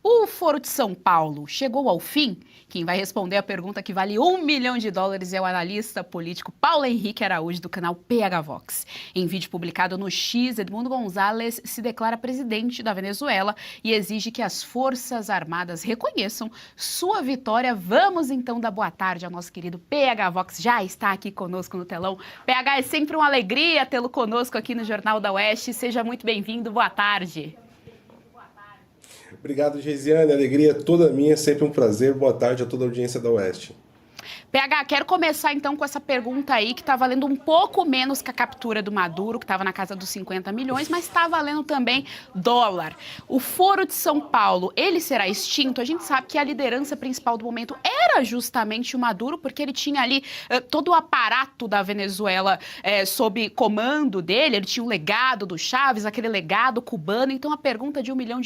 O Foro de São Paulo chegou ao fim? Quem vai responder a pergunta que vale US$ 1 milhão é o analista político Paulo Henrique Araújo, do canal PH Vox. Em vídeo publicado no X, Edmundo Gonzalez se declara presidente da Venezuela e exige que as Forças Armadas reconheçam sua vitória. Vamos então dar boa tarde ao nosso querido PH Vox, já está aqui conosco no telão. PH, é sempre uma alegria tê-lo conosco aqui no Jornal da Oeste. Seja muito bem-vindo, boa tarde. Obrigado, Geisiane. Alegria toda minha, sempre um prazer. Boa tarde a toda a audiência da Oeste. PH, quero começar então com essa pergunta aí, que está valendo um pouco menos que a captura do Maduro, que estava na casa dos 50 milhões, mas está valendo também dólar. O Foro de São Paulo, ele será extinto? A gente sabe que a liderança principal do momento era justamente o Maduro, porque ele tinha ali todo o aparato da Venezuela sob comando dele, ele tinha o legado do Chávez, aquele legado cubano. Então a pergunta de US$ 1 milhão.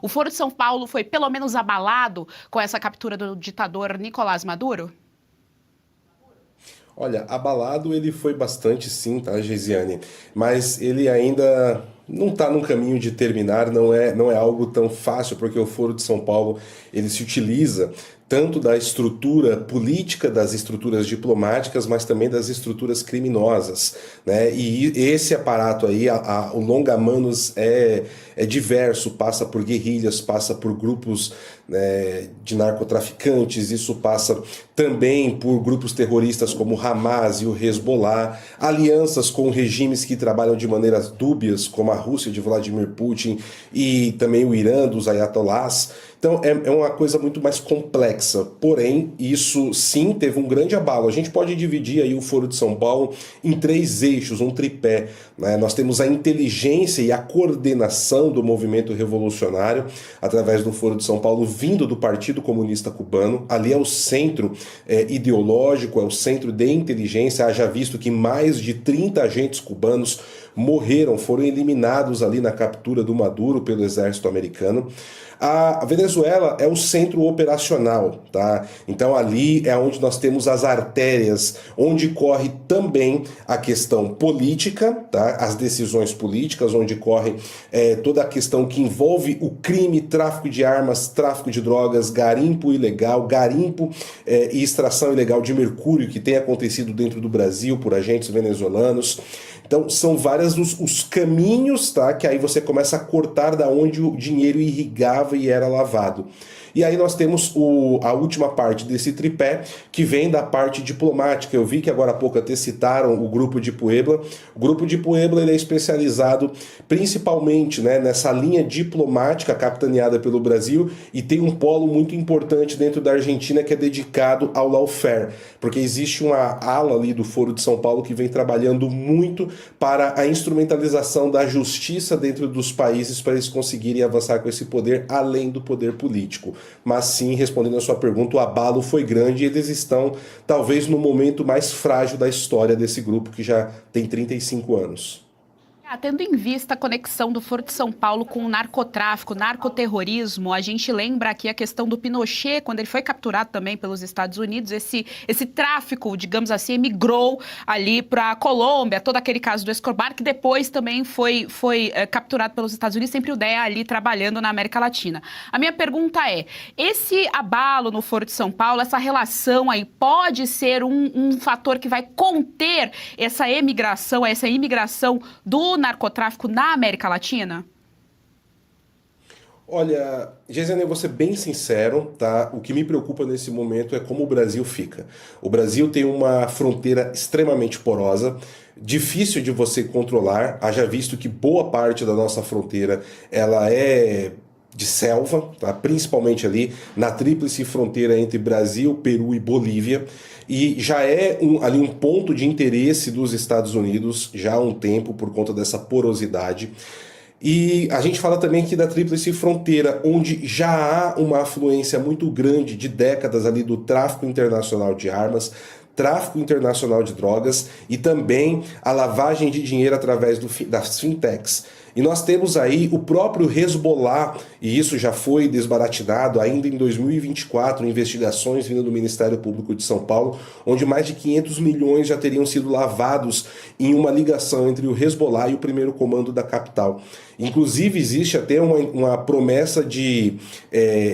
O Foro de São Paulo foi pelo menos abalado com essa captura do ditador Nicolás Maduro? Olha, abalado ele foi bastante sim, tá, Geisiane? Mas ele ainda não está no caminho de terminar, não é algo tão fácil, porque o Foro de São Paulo ele se utiliza tanto da estrutura política, das estruturas diplomáticas, mas também das estruturas criminosas, né? E esse aparato aí, o longa-manos é diverso, passa por guerrilhas, passa por grupos, né, de narcotraficantes, isso passa também por grupos terroristas como o Hamas e o Hezbollah, alianças com regimes que trabalham de maneiras dúbias, como a Rússia de Vladimir Putin e também o Irã dos ayatollahs. Então é uma coisa muito mais complexa, porém isso sim teve um grande abalo. A gente pode dividir aí o Foro de São Paulo em três eixos, um tripé, né? Nós temos a inteligência e a coordenação do movimento revolucionário através do Foro de São Paulo vindo do Partido Comunista Cubano. Ali é o centro ideológico, é o centro de inteligência, haja visto que mais de 30 agentes cubanos morreram, foram eliminados ali na captura do Maduro pelo exército americano. A Venezuela é o centro operacional, tá? Então ali é onde nós temos as artérias, onde corre também a questão política, tá? As decisões políticas, onde corre toda a questão que envolve o crime, tráfico de armas, tráfico de drogas, garimpo ilegal, garimpo e extração ilegal de mercúrio que tem acontecido dentro do Brasil por agentes venezuelanos. Então são vários os caminhos, tá, que aí você começa a cortar da onde o dinheiro irrigava e era lavado. E aí nós temos a última parte desse tripé, que vem da parte diplomática. Eu vi que agora há pouco até citaram o Grupo de Puebla. O Grupo de Puebla ele é especializado principalmente, né, nessa linha diplomática capitaneada pelo Brasil, e tem um polo muito importante dentro da Argentina que é dedicado ao lawfare, porque existe uma ala ali do Foro de São Paulo que vem trabalhando muito para a instrumentalização da justiça dentro dos países para eles conseguirem avançar com esse poder além do poder político. Mas sim, respondendo a sua pergunta, o abalo foi grande e eles estão talvez no momento mais frágil da história desse grupo que já tem 35 anos. Tendo em vista a conexão do Foro de São Paulo com o narcotráfico, narcoterrorismo, a gente lembra aqui a questão do Pinochet, quando ele foi capturado também pelos Estados Unidos, esse tráfico, digamos assim, migrou ali para a Colômbia, todo aquele caso do Escobar, que depois também foi capturado pelos Estados Unidos, sempre o DEA ali trabalhando na América Latina. A minha pergunta é, esse abalo no Foro de São Paulo, essa relação aí, pode ser um fator que vai conter essa imigração do narcotráfico na América Latina? Olha, Geisiane, eu vou ser bem sincero, tá? O que me preocupa nesse momento é como o Brasil fica. O Brasil tem uma fronteira extremamente porosa, difícil de você controlar, haja visto que boa parte da nossa fronteira ela é de selva, tá? Principalmente ali na tríplice fronteira entre Brasil, Peru e Bolívia, e já é ali um ponto de interesse dos Estados Unidos já há um tempo por conta dessa porosidade. E a gente fala também aqui da tríplice fronteira, onde já há uma afluência muito grande de décadas ali do tráfico internacional de armas, tráfico internacional de drogas e também a lavagem de dinheiro através das fintechs. E nós temos aí o próprio Hezbollah, e isso já foi desbaratinado ainda em 2024, investigações vindo do Ministério Público de São Paulo, onde mais de 500 milhões já teriam sido lavados em uma ligação entre o Hezbollah e o primeiro comando da capital. Inclusive, existe até uma promessa de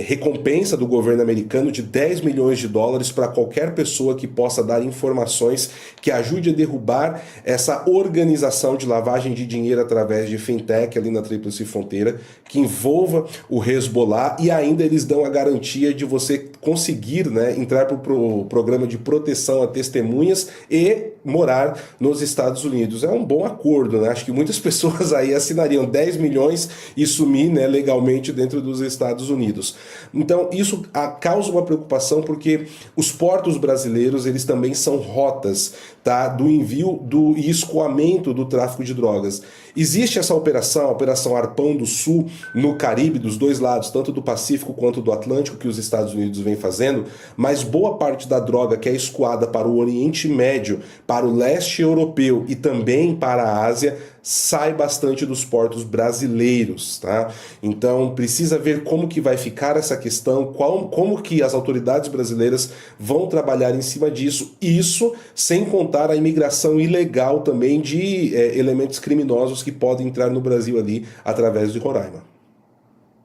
recompensa do governo americano de 10 milhões de dólares para qualquer pessoa que possa dar informações que ajude a derrubar essa organização de lavagem de dinheiro através de fintech ali na Tríplice Fronteira, que envolva o Hezbollah, e ainda eles dão a garantia de você conseguir, né, entrar para o programa de proteção a testemunhas e morar nos Estados Unidos. É um bom acordo, né? Acho que muitas pessoas aí assinariam 10 milhões e sumir, né, legalmente dentro dos Estados Unidos. Então isso causa uma preocupação, porque os portos brasileiros, eles também são rotas, tá, do envio e escoamento do tráfico de drogas. Existe essa operação, a Operação Arpão do Sul, no Caribe, dos dois lados, tanto do Pacífico quanto do Atlântico, que os Estados Unidos vêm fazendo, mas boa parte da droga que é escoada para o Oriente Médio, para o leste europeu e também para a Ásia, sai bastante dos portos brasileiros, tá? Então precisa ver como que vai ficar essa questão, como que as autoridades brasileiras vão trabalhar em cima disso, isso sem contar a imigração ilegal também de elementos criminosos que podem entrar no Brasil ali através de Roraima.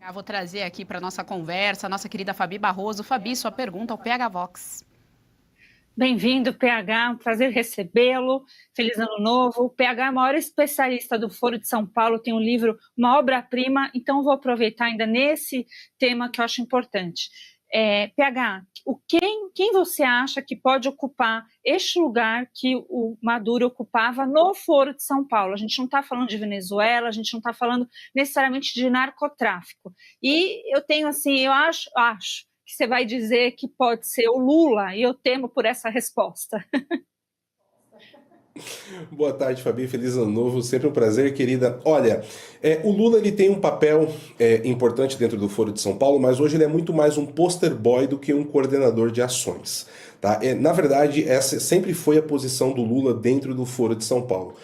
Eu vou trazer aqui para nossa conversa a nossa querida Fabi Barroso. Fabi, sua pergunta ao PH Vox. Bem-vindo, PH, um prazer recebê-lo, feliz ano novo. O PH é o maior especialista do Foro de São Paulo, tem um livro, uma obra-prima, então vou aproveitar ainda nesse tema que eu acho importante. PH, quem você acha que pode ocupar este lugar que o Maduro ocupava no Foro de São Paulo? A gente não está falando de Venezuela, a gente não está falando necessariamente de narcotráfico. E eu tenho assim, eu acho que você vai dizer que pode ser o Lula, e eu temo por essa resposta. Boa tarde, Fabi, feliz ano novo, sempre um prazer, querida. Olha, o Lula, ele tem um papel importante dentro do Foro de São Paulo, mas hoje ele é muito mais um poster boy do que um coordenador de ações, tá? Na verdade, essa sempre foi a posição do Lula dentro do Foro de São Paulo.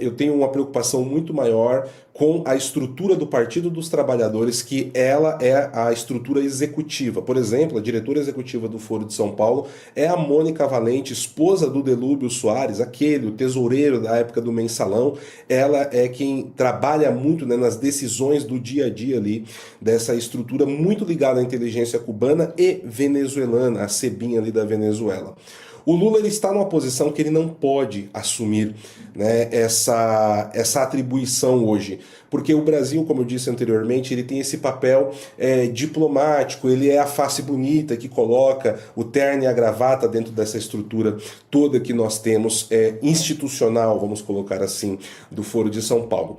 Eu tenho uma preocupação muito maior com a estrutura do Partido dos Trabalhadores, que ela é a estrutura executiva. Por exemplo, a diretora executiva do Foro de São Paulo é a Mônica Valente, esposa do Delúbio Soares, o tesoureiro da época do Mensalão. Ela é quem trabalha muito, né, nas decisões do dia a dia ali, dessa estrutura muito ligada à inteligência cubana e venezuelana, a CEBIN ali da Venezuela. O Lula, ele está numa posição que ele não pode assumir, né, essa atribuição hoje, porque o Brasil, como eu disse anteriormente, ele tem esse papel diplomático, ele é a face bonita que coloca o terno e a gravata dentro dessa estrutura toda que nós temos, institucional, vamos colocar assim, do Foro de São Paulo.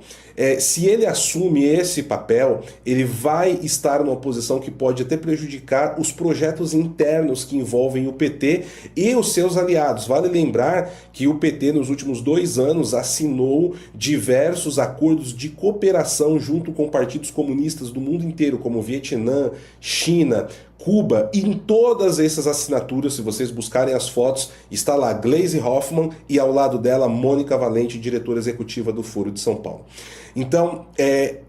Se ele assume esse papel, ele vai estar numa posição que pode até prejudicar os projetos internos que envolvem o PT e os seus aliados. Vale lembrar que o PT, nos últimos 2 anos, assinou diversos acordos de cooperação junto com partidos comunistas do mundo inteiro, como Vietnã, China, Cuba, e em todas essas assinaturas, se vocês buscarem as fotos, está lá Gleisi Hoffmann e ao lado dela Mônica Valente, diretora executiva do Foro de São Paulo. Então,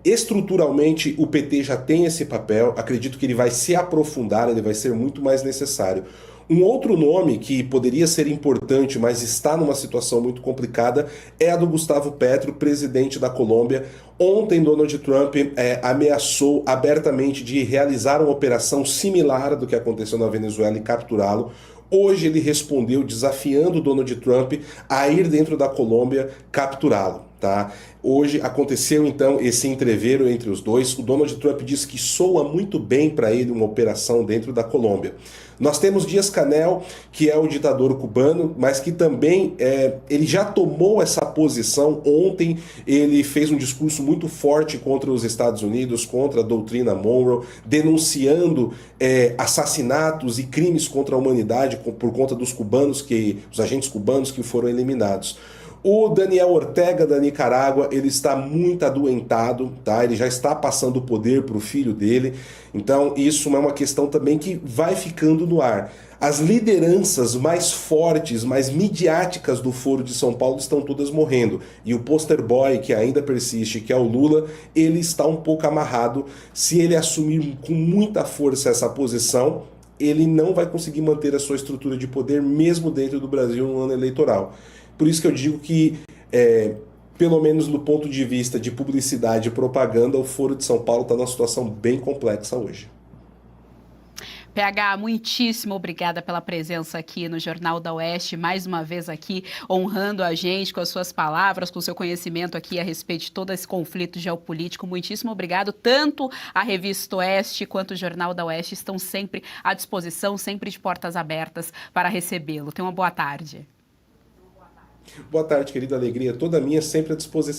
estruturalmente, o PT já tem esse papel, acredito que ele vai se aprofundar, ele vai ser muito mais necessário. Um outro nome que poderia ser importante, mas está numa situação muito complicada, é a do Gustavo Petro, presidente da Colômbia. Ontem, Donald Trump ameaçou abertamente de realizar uma operação similar do que aconteceu na Venezuela e capturá-lo. Hoje ele respondeu desafiando Donald Trump a ir dentro da Colômbia capturá-lo, tá? Hoje aconteceu então esse entreveiro entre os dois. O Donald Trump disse que soa muito bem para ele uma operação dentro da Colômbia. Nós temos Díaz-Canel, que é o ditador cubano, mas que também ele já tomou essa posição. Ontem ele fez um discurso muito forte contra os Estados Unidos, contra a doutrina Monroe, denunciando assassinatos e crimes contra a humanidade por conta dos cubanos, os agentes cubanos que foram eliminados. O Daniel Ortega, da Nicarágua, ele está muito adoentado, tá? Ele já está passando o poder para o filho dele. Então, isso é uma questão também que vai ficando no ar. As lideranças mais fortes, mais midiáticas do Foro de São Paulo estão todas morrendo. E o poster boy, que ainda persiste, que é o Lula, ele está um pouco amarrado. Se ele assumir com muita força essa posição, ele não vai conseguir manter a sua estrutura de poder, mesmo dentro do Brasil, no ano eleitoral. Por isso que eu digo que, pelo menos no ponto de vista de publicidade e propaganda, o Foro de São Paulo está numa situação bem complexa hoje. PH, muitíssimo obrigada pela presença aqui no Jornal da Oeste, mais uma vez aqui honrando a gente com as suas palavras, com o seu conhecimento aqui a respeito de todo esse conflito geopolítico. Muitíssimo obrigado. Tanto a Revista Oeste quanto o Jornal da Oeste estão sempre à disposição, sempre de portas abertas para recebê-lo. Tenha uma boa tarde. Boa tarde, querida. Alegria toda minha, sempre à disposição.